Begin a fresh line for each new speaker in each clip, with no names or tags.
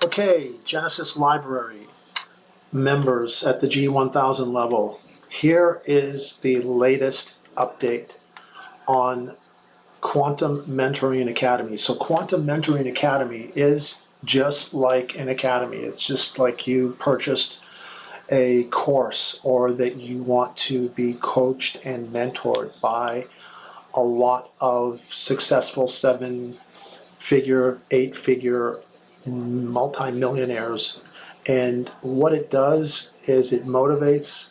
Okay, Genesis Library members at the G1000 level. Here is the latest update on Quantum Mentoring Academy. So Quantum Mentoring Academy is just like an academy. It's just like you purchased a course or that you want to be coached and mentored by a lot of successful 7-figure, 8-figure multimillionaires. And what it does is it motivates,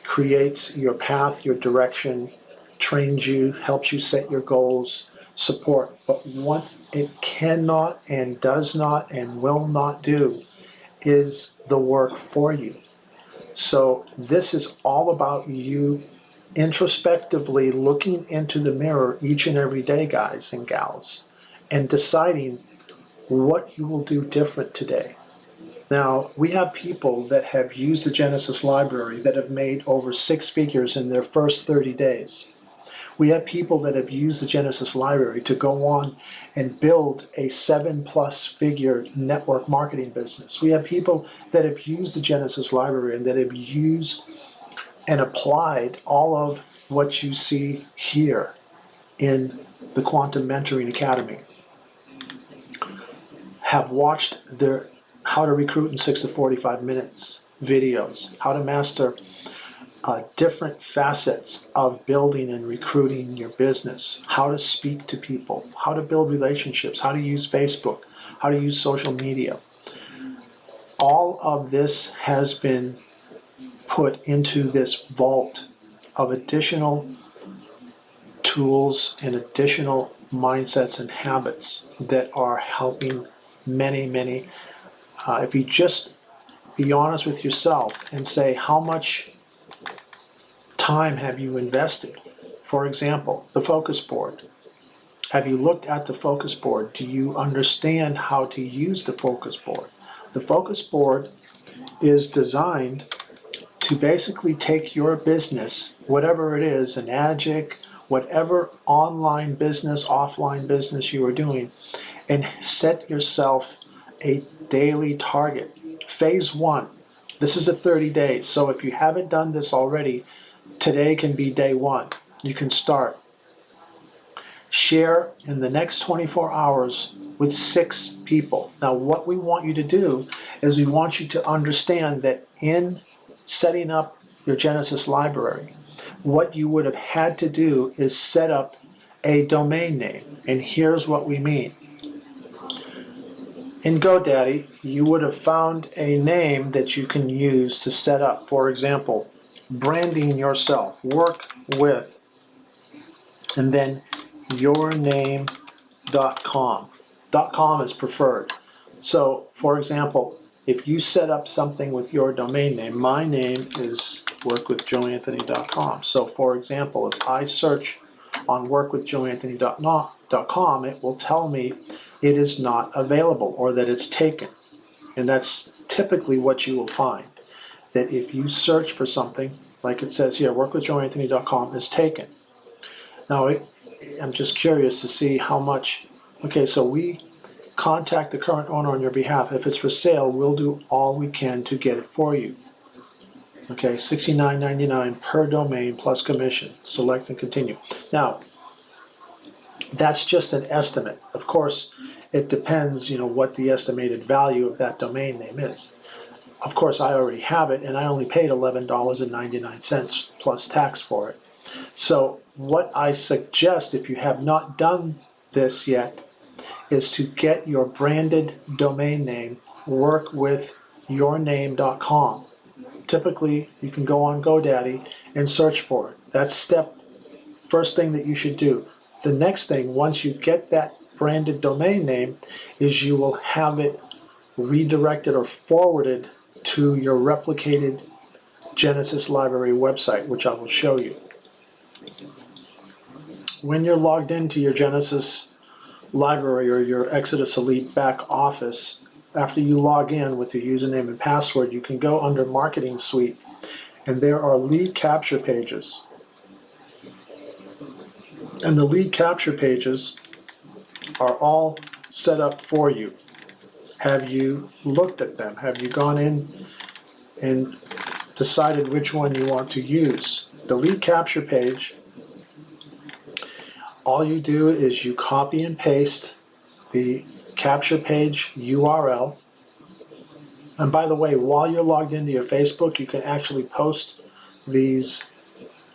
creates your path, your direction, trains you, helps you set your goals, support. But what it cannot and does not and will not do is the work for you. So this is all about you introspectively looking into the mirror each and every day, guys and gals, and deciding what you will do different today. Now, we have people that have used the Genesis Library that have made over 6 figures in their first 30 days. We have people that have used the Genesis Library to go on and build a 7+ figure network marketing business. We have people that have used the Genesis Library and that have used and applied all of what you see here in the Quantum Mentoring Academy. Have watched their How to Recruit in 6 to 45 Minutes videos, how to master different facets of building and recruiting your business, how to speak to people, how to build relationships, how to use Facebook, how to use social media. All of this has been put into this vault of additional tools and additional mindsets and habits that are helping many. If you just be honest with yourself and say, how much time have you invested? For example, the focus board. Have you looked at the focus board? Do you understand how to use the focus board? The focus board is designed to basically take your business, whatever it is, an Agic, whatever online business, offline business you are doing, and set yourself a daily target. Phase 1, this is a 30 days. So if you haven't done this already, today can be day 1. You can start. Share in the next 24 hours with 6 people. Now what we want you to do is we want you to understand that in setting up your Genesis Library, what you would have had to do is set up a domain name. And here's what we mean. In GoDaddy, you would have found a name that you can use to set up. For example, branding yourself, work with, and then yourname.com. .com is preferred. So, for example, if you set up something with your domain name, my name is workwithjoeanthony.com. So, for example, if I search on workwithjoeanthony.com, it will tell me it is not available or that it's taken. And that's typically what you will find. That if you search for something, like it says here, workwithjoeanthony.com is taken. Now, I'm just curious to see how much. Okay, so we contact the current owner on your behalf. If it's for sale, we'll do all we can to get it for you. Okay, $69.99 per domain plus commission. Select and continue. Now, that's just an estimate. Of course, it depends, what the estimated value of that domain name is. Of course, I already have it, and I only paid $11.99 plus tax for it. So what I suggest, if you have not done this yet, is to get your branded domain name, workwithyourname.com. Typically, you can go on GoDaddy and search for it. That's first thing that you should do. The next thing, once you get that branded domain name, is you will have it redirected or forwarded to your replicated Genesis Library website, which I will show you. When you're logged into your Genesis Library or your Exodus Elite back office, after you log in with your username and password, you can go under Marketing Suite, and there are lead capture pages. And the lead capture pages are all set up for you. Have you looked at them? Have you gone in and decided which one you want to use? The lead capture page, all you do is you copy and paste the capture page URL. And by the way, while you're logged into your Facebook, you can actually post these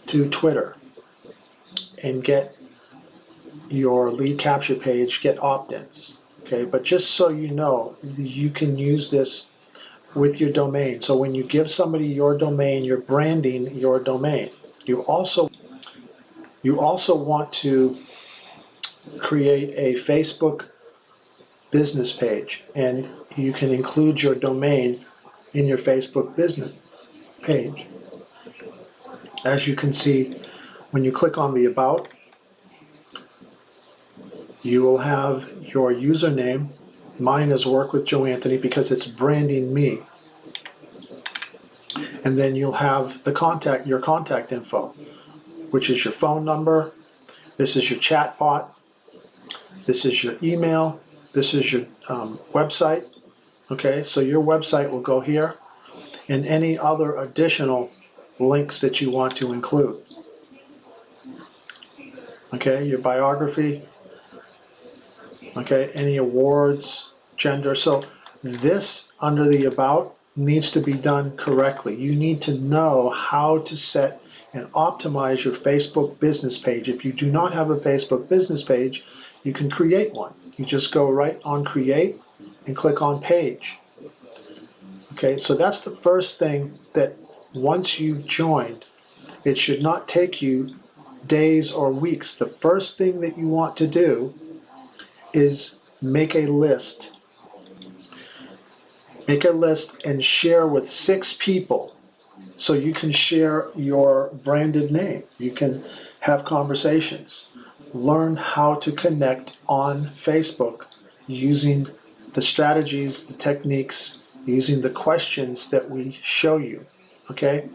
to Twitter and get your lead capture page, get opt-ins. Okay, but just so you know, you can use this with your domain. So when you give somebody your domain, you're branding your domain. You also want to create a Facebook business page, and you can include your domain in your Facebook business page. As you can see, when you click on the About, you will have your username. Mine is Work with Joe Anthony because it's branding me. And then you'll have your contact info, which is your phone number. This is your chat bot. This is your email. This is your website. Okay, so your website will go here, and any other additional links that you want to include. Okay, your biography. Okay, any awards, gender. So this under the About needs to be done correctly. You need to know how to set and optimize your Facebook business page. If you do not have a Facebook business page, you can create one. You just go right on Create and click on Page. Okay, so that's the first thing, that once you've joined, it should not take you days or weeks. The first thing that you want to do is make a list. Make a list and share with 6 people. So you can share your branded name. You can have conversations. Learn how to connect on Facebook using the strategies, the techniques, using the questions that we show you. Okay?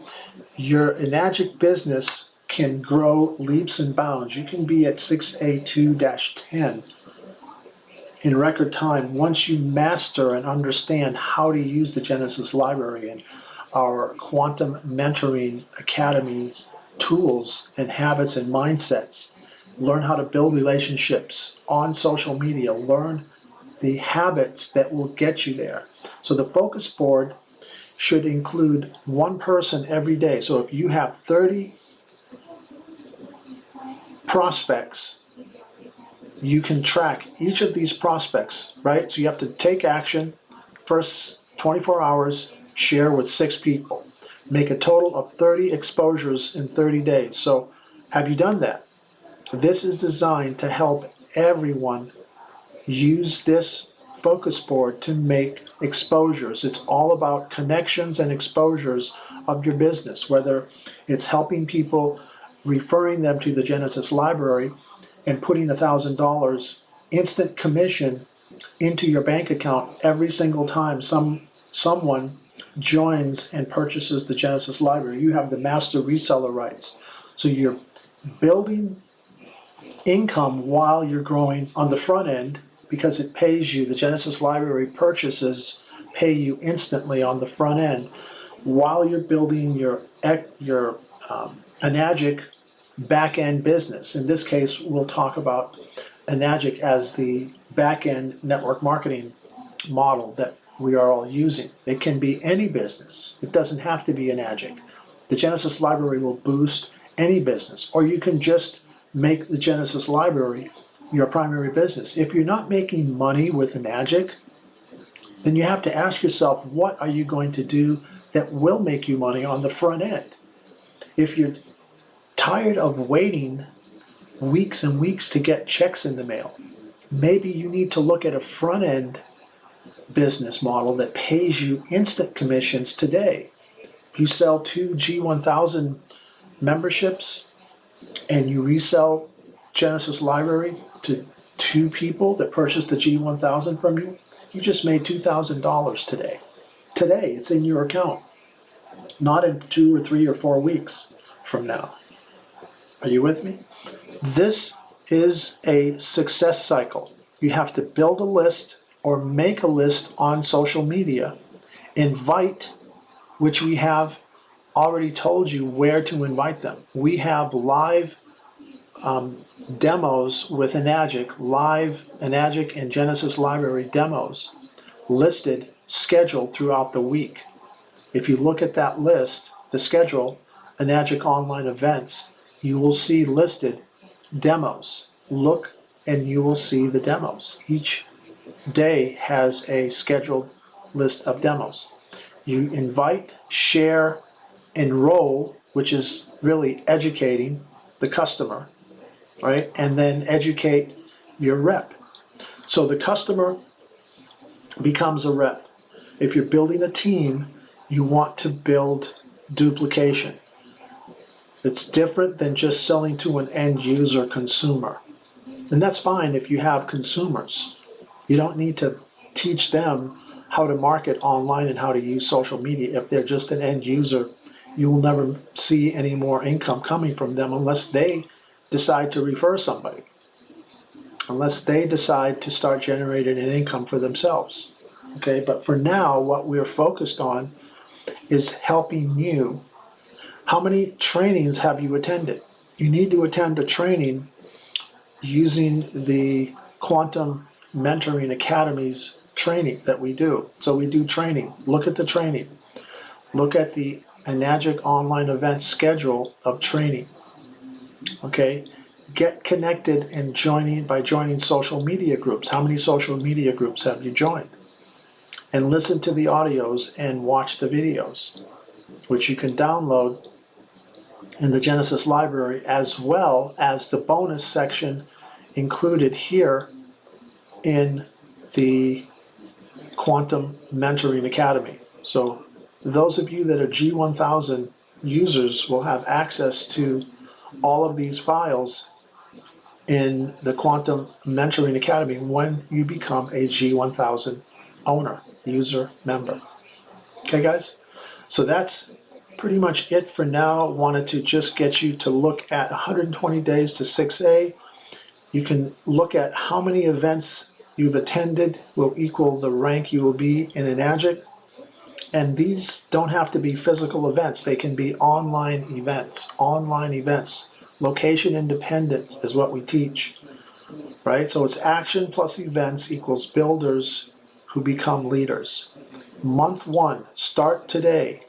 Your Enagic business can grow leaps and bounds. You can be at 6A2-10 in record time once you master and understand how to use the Genesis Library and our Quantum Mentoring Academy's tools and habits and mindsets. Learn how to build relationships on social media. Learn the habits that will get you there. So the focus board should include one person every day. So if you have 30 prospects, you can track each of these prospects, right? So you have to take action. First 24 hours, share with 6 people. Make a total of 30 exposures in 30 days. So have you done that? This is designed to help everyone use this focus board to make exposures. It's all about connections and exposures of your business, whether it's helping people, referring them to the Genesis Library, and putting $1,000 instant commission into your bank account every single time someone joins and purchases the Genesis Library. You have the master reseller rights. So you're building income while you're growing on the front end, because it pays you. The Genesis Library purchases pay you instantly on the front end while you're building your Enagic back-end business. In this case, we'll talk about Enagic as the back-end network marketing model that we are all using. It can be any business. It doesn't have to be Enagic. The Genesis Library will boost any business, or you can just make the Genesis Library your primary business. If you're not making money with Enagic, then you have to ask yourself, what are you going to do that will make you money on the front end? If you're tired of waiting weeks and weeks to get checks in the mail, maybe you need to look at a front-end business model that pays you instant commissions today. If you sell 2 G1000 memberships and you resell Genesis Library to 2 people that purchased the G1000 from you, you just made $2,000 today. Today, it's in your account, not in 2 or 3 or 4 weeks from now. Are you with me? This is a success cycle. You have to build a list, or make a list on social media. Invite, which we have already told you where to invite them. We have live demos with Enagic, live Enagic and Genesis Library demos listed, scheduled throughout the week. If you look at that list, the schedule, Enagic online events, you will see listed demos. Look and you will see the demos. Each day has a scheduled list of demos. You invite, share, enroll, which is really educating the customer, right? And then educate your rep. So the customer becomes a rep. If you're building a team, you want to build duplication. It's different than just selling to an end user consumer. And that's fine if you have consumers. You don't need to teach them how to market online and how to use social media. If they're just an end user, you will never see any more income coming from them unless they decide to refer somebody, unless they decide to start generating an income for themselves. Okay, but for now, what we're focused on is helping you. How many trainings have you attended? You need to attend a training using the Quantum Mentoring Academy's training that we do. So we do training. Look at the training. Look at the Enagic online event schedule of training. Okay, get connected and by joining social media groups. How many social media groups have you joined? And listen to the audios and watch the videos, which you can download in the Genesis library, as well as the bonus section included here in the Quantum Mentoring Academy. So those of you that are G1000 users will have access to all of these files in the Quantum Mentoring Academy when you become a G1000 owner, user, member. Okay, guys? So that's pretty much it for now. Wanted to just get you to look at 120 days to 6A. You can look at how many events you've attended will equal the rank you will be in Enagic. And these don't have to be physical events. They can be online events. Online events. Location independent is what we teach, right? So it's action plus events equals builders who become leaders. Month 1, start today.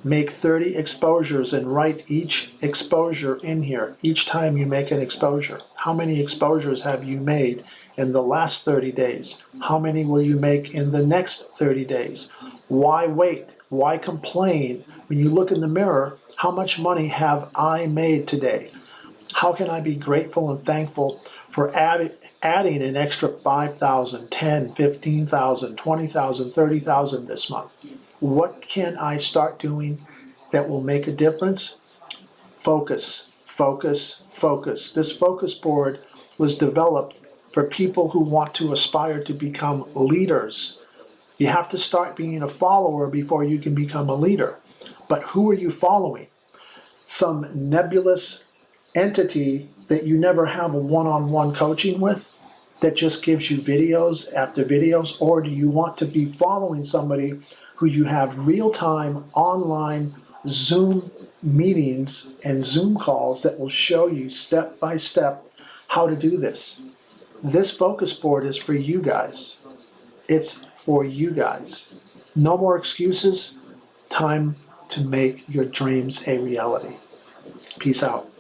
Make 30 exposures and write each exposure in here. Each time you make an exposure. How many exposures have you made in the last 30 days? How many will you make in the next 30 days? Why wait? Why complain? When you look in the mirror, how much money have I made today? How can I be grateful and thankful for adding an extra 5,000, 10, 15,000, 20,000, 30,000 this month? What can I start doing that will make a difference? Focus, focus, focus. This focus board was developed for people who want to aspire to become leaders. You have to start being a follower before you can become a leader. But who are you following? Some nebulous entity that you never have a one-on-one coaching with that just gives you videos after videos? Or do you want to be following somebody who you have real-time online Zoom meetings and Zoom calls that will show you step by step how to do this? This focus board is for you guys. It's for you guys. No more excuses. Time to make your dreams a reality. Peace out.